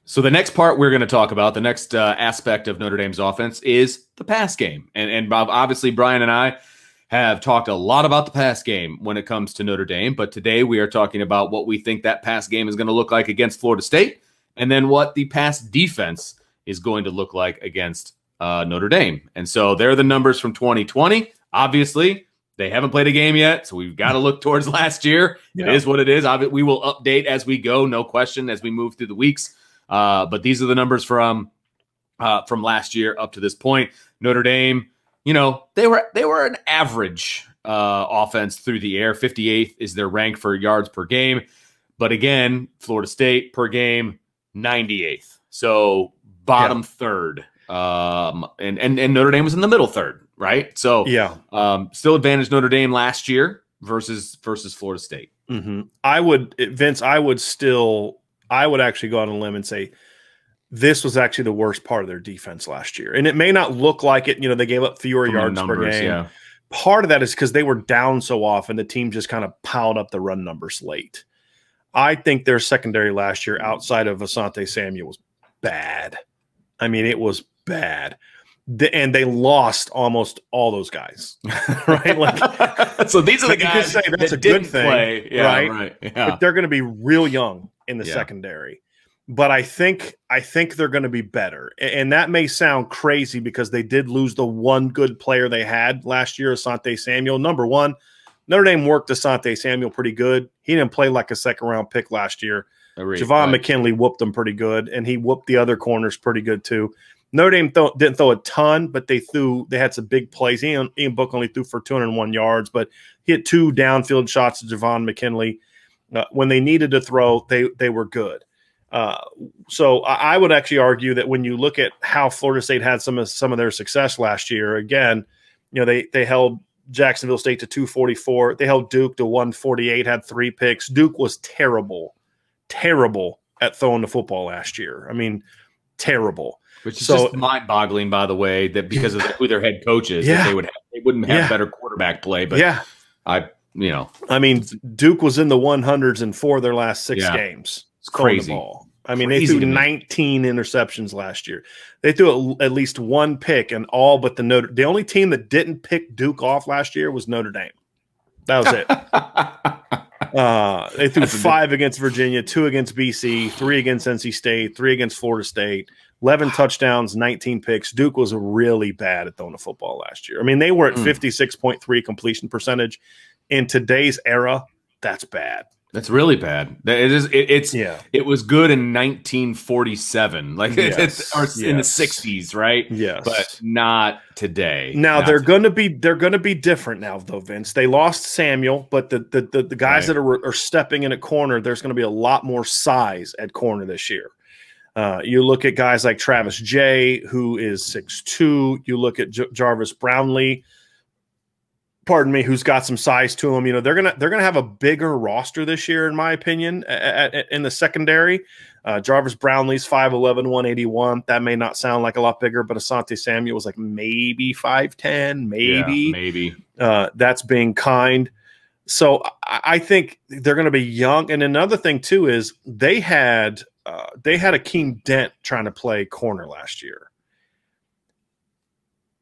So the next part we're going to talk about, the next aspect of Notre Dame's offense is the pass game. And obviously Brian and I have talked a lot about the pass game when it comes to Notre Dame, but today we are talking about what we think that pass game is going to look like against Florida State, and then what the pass defense is going to look like against Notre Dame. And so there are the numbers from 2020. Obviously, they haven't played a game yet, so we've got to look towards last year. It is what it is. We will update as we go, no question, as we move through the weeks. But these are the numbers from last year up to this point. Notre Dame, you know, they were an average offense through the air. 58th is their rank for yards per game. But again, Florida State per game, 98th. So bottom third. And Notre Dame was in the middle third, right? So still advantage Notre Dame last year versus Florida State. I would actually go on a limb and say this was actually the worst part of their defense last year. And it may not look like it. You know, they gave up fewer yards per game. Yeah. Part of that is because they were down so often, the team just kind of piled up the run numbers late. I think their secondary last year outside of Asante Samuel was bad. I mean, it was bad. And they lost almost all those guys, right? Like, so these are the guys say that's a good thing, right? Yeah. But they're going to be real young in the secondary. But I think they're going to be better, and that may sound crazy because they did lose the one good player they had last year, Asante Samuel. Number one, Notre Dame worked Asante Samuel pretty good. He didn't play like a second-round pick last year. Javon McKinley whooped him pretty good, and he whooped the other corners pretty good too. Notre Dame didn't throw a ton, but they had some big plays. Ian Book only threw for 201 yards, but he had 2 downfield shots to Javon McKinley. When they needed to throw, they were good. So I would actually argue that when you look at how Florida State had some of their success last year, again, you know, they held Jacksonville State to 244. They held Duke to 148, had 3 picks. Duke was terrible at throwing the football last year. I mean, terrible. Which is just mind-boggling, by the way, that because of who their head coach is, that they wouldn't have better quarterback play. But I mean, Duke was in the 100s in 4 of their last 6 games. It's crazy. The ball. I mean, they threw 19 interceptions last year. They threw at least 1 pick, and all but the only team that didn't pick Duke off last year was Notre Dame. That was it. They threw 5 against Virginia, 2 against BC, 3 against NC State, 3 against Florida State. 11 touchdowns, 19 picks. Duke was really bad at throwing the football last year. I mean, they were at 56.3 completion percentage. In today's era, that's bad. That's really bad. It is. It was good in 1947, like or in the 60s, right? Yes, but not today. Now they're going to be different now, though, Vince. They lost Samuel, but the guys that are stepping in at corner, there's going to be a lot more size at corner this year. You look at guys like Travis Jay, who is 6'2". You look at Jarvis Brownlee, pardon me, who's got some size to him. You know, they're gonna have a bigger roster this year, in my opinion, in the secondary. Jarvis Brownlee's 5'11", 181. That may not sound like a lot bigger, but Asante Samuel was like maybe 5'10", maybe. That's being kind. So I think they're going to be young. And another thing too is they had Akeem Dent trying to play corner last year.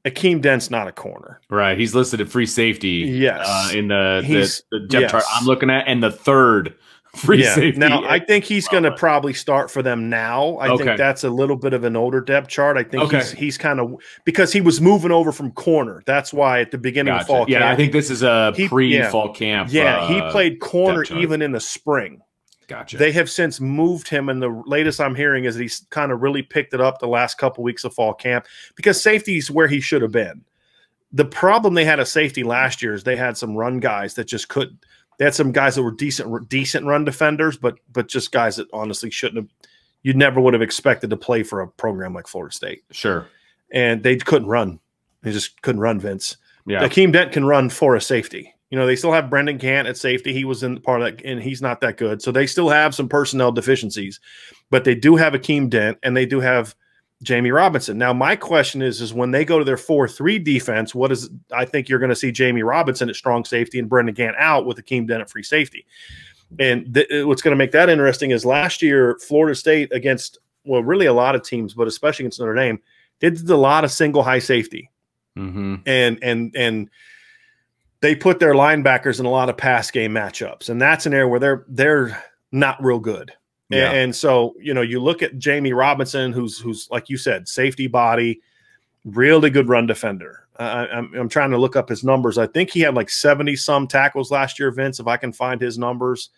Akeem Dent's not a corner. Right. He's listed at free safety. Yes. In the depth chart I'm looking at, and the third free safety. Now, I think he's going to probably start for them now. I think that's a little bit of an older depth chart. I think he's kind of – because he was moving over from corner. That's why at the beginning of fall camp. Yeah, I think this is a pre-fall camp. Yeah, he played corner even in the spring. Gotcha. They have since moved him, and the latest I'm hearing is that he's kind of really picked it up the last couple weeks of fall camp because safety is where he should have been. The problem they had at safety last year is they had some run guys that just couldn't. They had some guys that were decent run defenders, but just guys that honestly shouldn't have. You never would have expected to play for a program like Florida State. Sure. And they couldn't run. They just couldn't run, Vince. Yeah. Akeem Dent can run for a safety. You know, they still have Brendan Gant at safety. He was in part of that, and he's not that good. So they still have some personnel deficiencies, but they do have Akeem Dent, and they do have Jamie Robinson. Now, my question is when they go to their 4-3 defense, I think you're going to see Jamie Robinson at strong safety and Brendan Gant out with Akeem Dent at free safety. And what's going to make that interesting is last year, Florida State against well, really a lot of teams, but especially against Notre Dame, they did a lot of single high safety. And they put their linebackers in a lot of pass game matchups. And that's an area where they're not real good. Yeah. And so, you know, you look at Jamie Robinson, who's like you said, safety body, really good run defender. I'm trying to look up his numbers. I think he had like 70 some tackles last year, Vince, if I can find his numbers.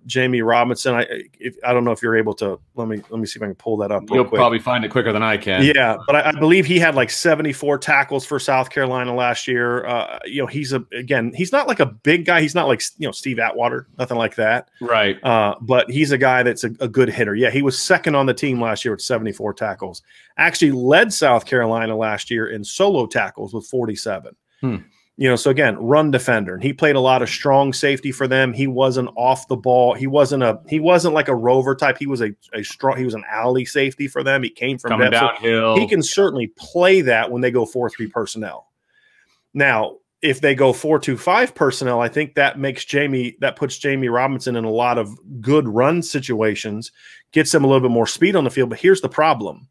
Jamie Robinson. I don't know if you're able to. Let me see if I can pull that up. You'll probably find it quicker than I can. Yeah, but I believe he had like 74 tackles for South Carolina last year. You know, he's not like a big guy. He's not like, you know, Steve Atwater, nothing like that. Right. But he's a guy that's a good hitter. Yeah, he was second on the team last year with 74 tackles. Actually led South Carolina last year in solo tackles with 47. You know, so again, run defender, and he played a lot of strong safety for them. He wasn't off the ball. He wasn't like a rover type. He was he was an alley safety for them. He came from coming downhill. So he can certainly play that when they go 4-3 personnel. Now, if they go 4-2-5 personnel, I think that puts Jamie Robinson in a lot of good run situations, gets him a little bit more speed on the field. But here's the problem: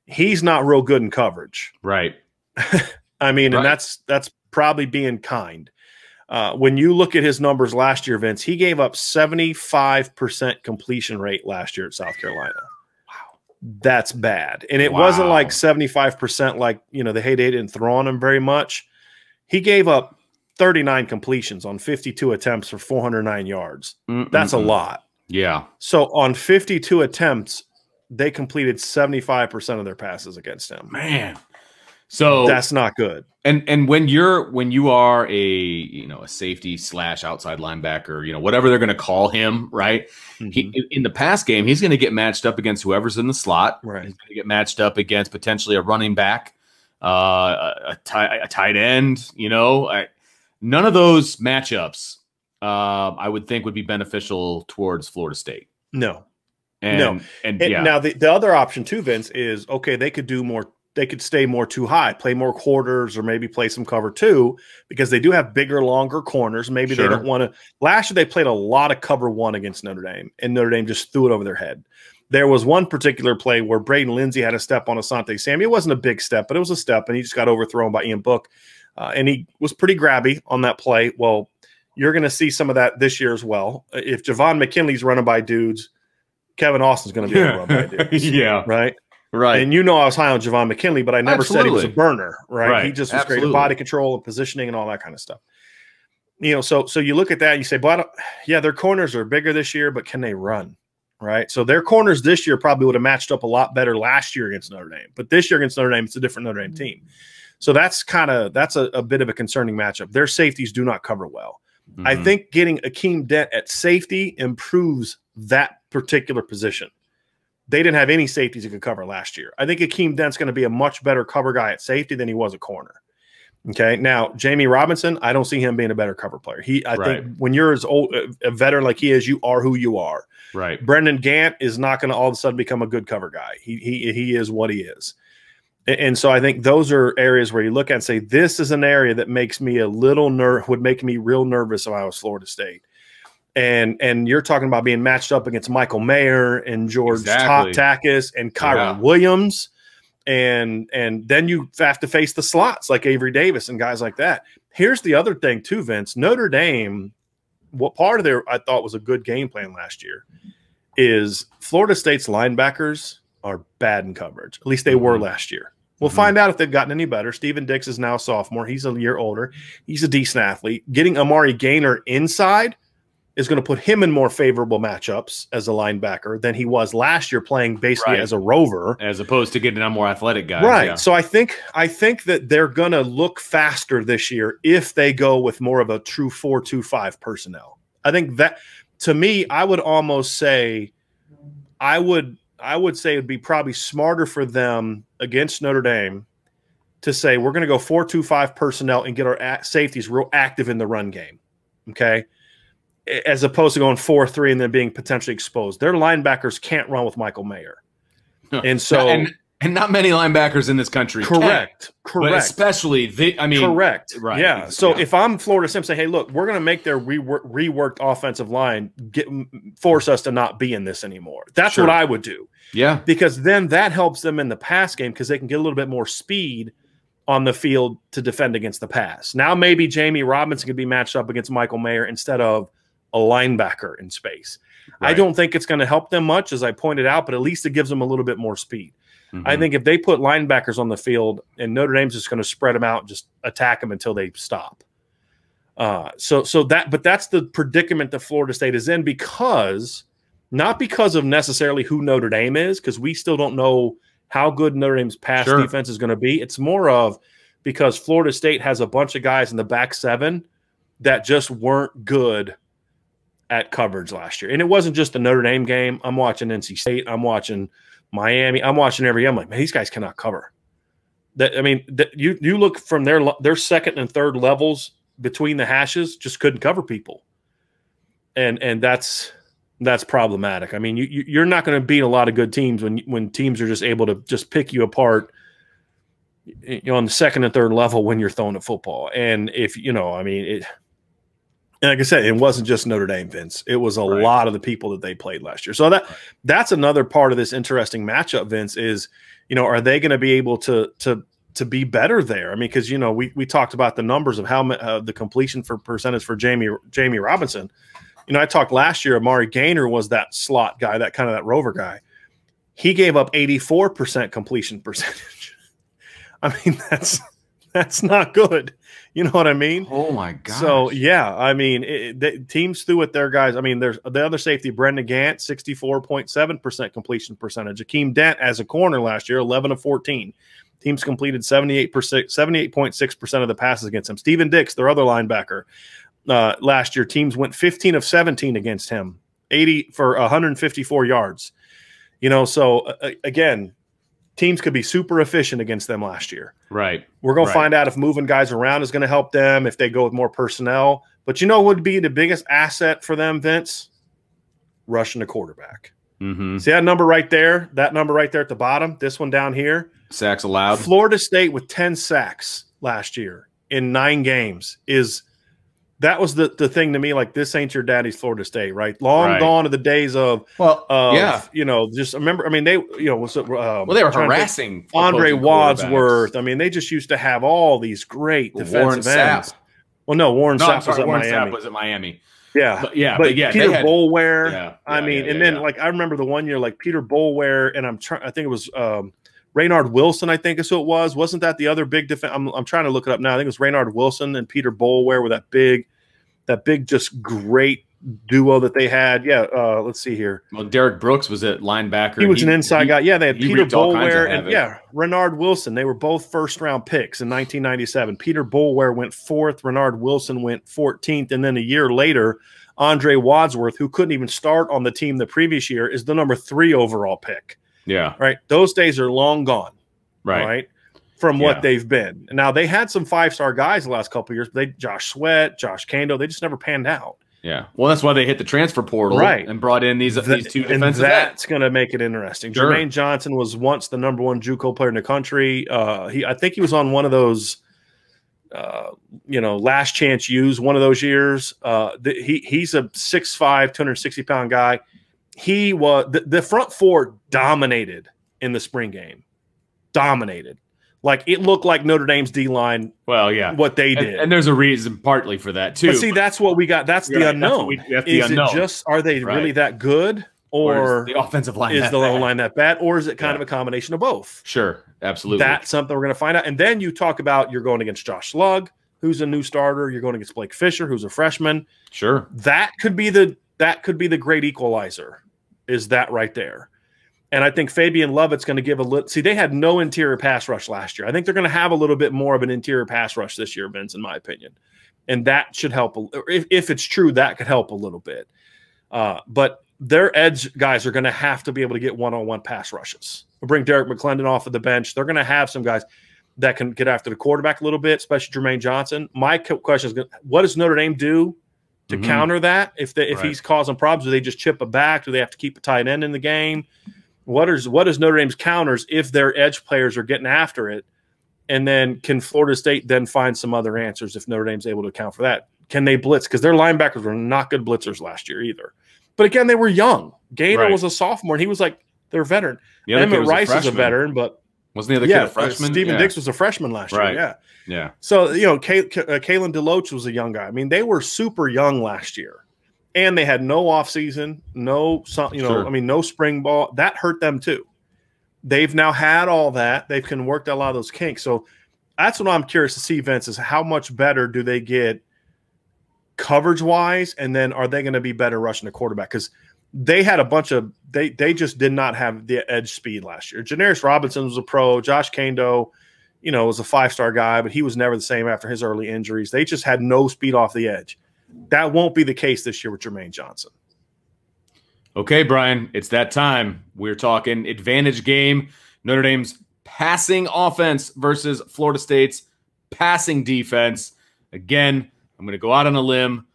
he's not real good in coverage. Right. I mean, and that's probably being kind. When you look at his numbers last year, Vince, he gave up 75% completion rate last year at South Carolina. Wow. That's bad. And it wasn't like 75% like, you know, they didn't throw on him very much. He gave up 39 completions on 52 attempts for 409 yards. That's a lot. Yeah. So on 52 attempts, they completed 75% of their passes against him. Man. So that's not good. And when you are a safety / outside linebacker, whatever they're going to call him, right? In the pass game, he's going to get matched up against whoever's in the slot. Right. He's going to get matched up against potentially a running back, a tight end. None of those matchups I would think would be beneficial towards Florida State. No. And now the other option too, Vince, is okay. They could do more. They could stay more too high, play more quarters, or maybe play some cover 2 because they do have bigger, longer corners. Maybe they don't want to. Last year, they played a lot of cover 1 against Notre Dame, and Notre Dame just threw it over their head. There was one particular play where Braden Lindsey had a step on Asante Samuel. It wasn't a big step, but it was a step, and he just got overthrown by Ian Book. And he was pretty grabby on that play. Well, you're going to see some of that this year as well. If Javon McKinley's running by dudes, Kevin Austin's going to be able to run by dudes. Yeah. Right? Right. And I was high on Javon McKinley, but I never said he was a burner, right? He just was great at body control and positioning and all that kind of stuff. So you look at that and you say, but yeah, their corners are bigger this year, but can they run? Right. So their corners this year probably would have matched up a lot better last year against Notre Dame. But this year against Notre Dame, it's a different Notre Dame team. So that's a bit of a concerning matchup. Their safeties do not cover well. I think getting Akeem Dent at safety improves that particular position. They didn't have any safeties that could cover last year. I think Akeem Dent's going to be a much better cover guy at safety than he was a corner. Okay. Now, Jamie Robinson, I don't see him being a better cover player. I think when you're as old a veteran like he is, you are who you are. Right. Brendan Gant is not going to all of a sudden become a good cover guy. He is what he is. And so I think those are areas where you look at and say, this is an area that makes me would make me real nervous if I was Florida State. And you're talking about being matched up against Michael Mayer and George Takis and Kyron Williams. And then you have to face the slots like Avery Davis and guys like that. Here's the other thing too, Vince. Notre Dame, what part of I thought was a good game plan last year is Florida State's linebackers are bad in coverage. At least they were last year. We'll find out if they've gotten any better. Steven Dix is now a sophomore. He's a year older. He's a decent athlete. Getting Amari Gaynor inside is going to put him in more favorable matchups as a linebacker than he was last year playing basically as a rover. As opposed to getting on more athletic guys. Right. Yeah. So I think that they're going to look faster this year if they go with more of a true 4-2-5 personnel. I think that, to me, I would almost say I would say it would be probably smarter for them against Notre Dame to say we're going to go 4-2-5 personnel and get our safeties real active in the run game. Okay. As opposed to going 4-3 and then being potentially exposed. Their linebackers can't run with Michael Mayer. And so And not many linebackers in this country. Correct. But especially correct. Right. Yeah. So if I'm Florida State, say, hey, look, we're going to make their reworked offensive line force us to not be in this anymore. That's what I would do. Yeah. Because then that helps them in the pass game because they can get a little bit more speed on the field to defend against the pass. Now maybe Jamie Robinson could be matched up against Michael Mayer instead of a linebacker in space. Right. I don't think it's going to help them much, as I pointed out, but at least it gives them a little bit more speed. I think if they put linebackers on the field and Notre Dame's just going to spread them out and just attack them until they stop. But that's the predicament that Florida State is in not because of necessarily who Notre Dame is, because we still don't know how good Notre Dame's pass defense is going to be. It's more of because Florida State has a bunch of guys in the back seven that just weren't good at coverage last year. And it wasn't just the Notre Dame game. I'm watching NC State. I'm watching Miami. I'm watching every game. I'm like, man, these guys cannot cover. You look from their second and third levels between the hashes, just couldn't cover people, and that's problematic. I mean, you're not going to beat a lot of good teams when teams are just able to just pick you apart, on the second and third level when you're throwing the football. And and like I said, it wasn't just Notre Dame, Vince. It was a lot of the people that they played last year. So that's another part of this interesting matchup, Vince, is, are they going to be able to be better there? I mean, because, we talked about the numbers of how the completion percentage for Jamie Robinson. I talked last year, Amari Gaynor was that slot guy, that rover guy. He gave up 84% completion percentage. I mean, that's not good. You know what I mean? Oh, my God. So, yeah, I mean, teams threw at their guys. I mean, there's the other safety, Brendan Gant, 64.7% completion percentage. Akeem Dent as a corner last year, 11 of 14. Teams completed 78.6% of the passes against him. Steven Dix, their other linebacker, last year, teams went 15 of 17 against him, 80 for 154 yards. So, again, teams could be super efficient against them last year. Right. We're going to find out if moving guys around is going to help them, if they go with more personnel. But what would be the biggest asset for them, Vince? Rushing the quarterback. See that number right there? That number right there at the bottom? This one down here? Sacks allowed. Florida State with 10 sacks last year in 9 games that was the thing to me, like, this ain't your daddy's Florida State, right? Long gone are the days of just remember, I mean, they, they were harassing Andre Wadsworth. I mean, they just used to have all these great defensive ends. Well, no, Warren Sapp was at Miami. Yeah. But Peter Boulware. Yeah, I remember the one year, like Peter Boulware, and I think it was Raynard Wilson, I think is who it was. Wasn't that the other big defense? I'm trying to look it up now. I think it was Raynard Wilson and Peter Boulware with that big, just great duo that they had. Yeah, let's see here. Well, Derek Brooks was a linebacker. He was an inside guy. Yeah, they had Peter Boulware and Raynard Wilson. They were both first-round picks in 1997. Peter Boulware went 4th. Raynard Wilson went 14th. And then a year later, Andre Wadsworth, who couldn't even start on the team the previous year, is the number 3 overall pick. Yeah. Right. Those days are long gone. Right. From what they've been. Now, they had some 5-star guys the last couple of years, but Josh Sweat, Josh Kando, they just never panned out. Yeah. Well, that's why they hit the transfer portal and brought in these two defensive ends. That's going to make it interesting. Sure. Jermaine Johnson was once the number 1 JUCO player in the country. I think he was on one of those, last chance U's one of those years. He's a 6'5", 260-pound guy. He was the front 4 dominated in the spring game. Dominated. Like, it looked like Notre Dame's D-line. Well, yeah, what they did, and there's a reason partly for that too. But see, that's what we got. That's the unknown. Is it just, are they really that good, or is the offensive line is the line that bad, or is it kind of a combination of both? Sure, absolutely. That's something we're going to find out. And then you talk about you're going against Josh Lugg, who's a new starter. You're going against Blake Fisher, who's a freshman. Sure, that could be the great equalizer. Is that right there? And I think Fabian Lovett's going to give a little – see, they had no interior pass rush last year. I think they're going to have a little bit more of an interior pass rush this year, Vince, in my opinion. And that should help. If it's true, that could help a little bit. But their edge guys are going to have to be able to get one-on-one pass rushes. We'll bring Derek McClendon off of the bench. They're going to have some guys that can get after the quarterback a little bit, especially Jermaine Johnson. My question is, what does Notre Dame do to counter that? If he's causing problems, do they just chip it back? Do they have to keep a tight end in the game? What is Notre Dame's counters if their edge players are getting after it? And then can Florida State then find some other answers if Notre Dame's able to account for that? Can they blitz? Because their linebackers were not good blitzers last year either. But again, they were young. Gaynor was a sophomore, and he was like their veteran. Emmett Rice is a veteran, but wasn't the other kid a freshman? Stephen Dix was a freshman last year. Yeah. So Kalen DeLoach was a young guy. I mean, they were super young last year, and they had no offseason, no spring ball. That hurt them too. They've now had all that. They can work a lot of those kinks. So that's what I'm curious to see, Vince, is how much better do they get coverage-wise, and then are they going to be better rushing the quarterback? Because they had a bunch of they just did not have the edge speed last year. Janarius Robinson was a pro. Josh Kando, was a 5-star guy, but he was never the same after his early injuries. They just had no speed off the edge. That won't be the case this year with Jermaine Johnson. Okay, Brian, it's that time. We're talking advantage game. Notre Dame's passing offense versus Florida State's passing defense. Again, I'm going to go out on a limb.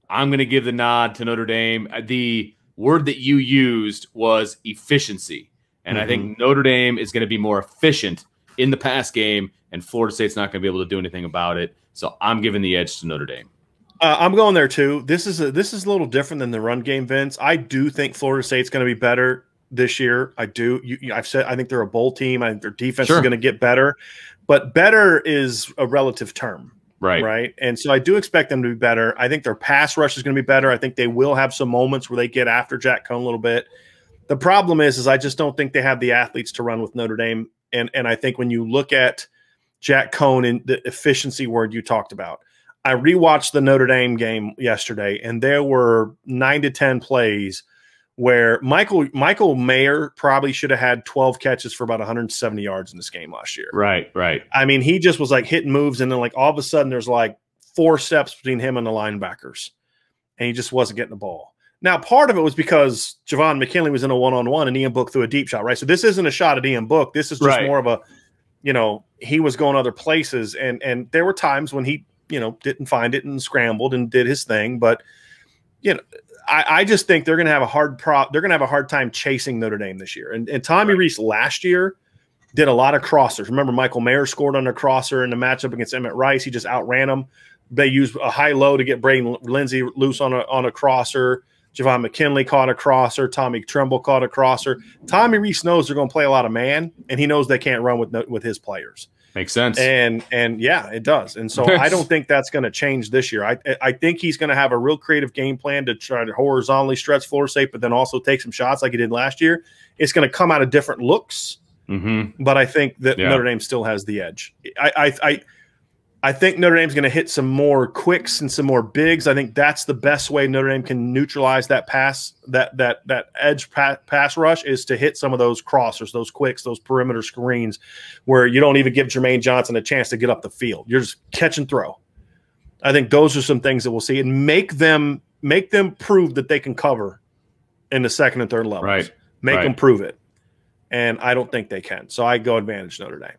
I'm going to give the nod to Notre Dame. The word that you used was efficiency. And I think Notre Dame is going to be more efficient in the pass game, and Florida State's not going to be able to do anything about it. So I'm giving the edge to Notre Dame. I'm going there too. This is a little different than the run game, Vince. I do think Florida State's going to be better this year. I do. I've said I think they're a bowl team. I think their defense is going to get better, but better is a relative term. Right. And so I do expect them to be better. I think their pass rush is going to be better. I think they will have some moments where they get after Jack Coan a little bit. The problem is I just don't think they have the athletes to run with Notre Dame. And I think when you look at Jack Coan and the efficiency word you talked about, I rewatched the Notre Dame game yesterday, and there were 9 to 10 plays where Michael Mayer probably should have had 12 catches for about 170 yards in this game last year. Right. I mean, he just was like hitting moves, and then like all of a sudden there's like 4 steps between him and the linebackers, and he just wasn't getting the ball. Now, part of it was because Javon McKinley was in a one-on-one, and Ian Book threw a deep shot, right? So this isn't a shot at Ian Book. This is just more of a, he was going other places, and there were times when he, didn't find it and scrambled and did his thing, but I just think they're going to have a hard time chasing Notre Dame this year. And Tommy Rees last year did a lot of crossers. Remember, Michael Mayer scored on a crosser in the matchup against Emmett Rice. He just outran him. They used a high-low to get Braden Lindsey loose on a crosser. Javon McKinley caught a crosser. Tommy Tremble caught a crosser. Tommy Rees knows they're going to play a lot of man, and he knows they can't run with his players. Makes sense. And yeah, it does. And so I don't think that's going to change this year. I think he's going to have a real creative game plan to try to horizontally stretch Florida State, but then also take some shots like he did last year. It's going to come out of different looks, but I think that Notre Dame still has the edge. I think Notre Dame's going to hit some more quicks and some more bigs. I think that's the best way Notre Dame can neutralize that pass, that edge pass rush, is to hit some of those crossers, those quicks, those perimeter screens where you don't even give Jermaine Johnson a chance to get up the field. You're just catch and throw. I think those are some things that we'll see, and make them prove that they can cover in the second and third levels. Make them prove it. And I don't think they can. So I go advantage Notre Dame.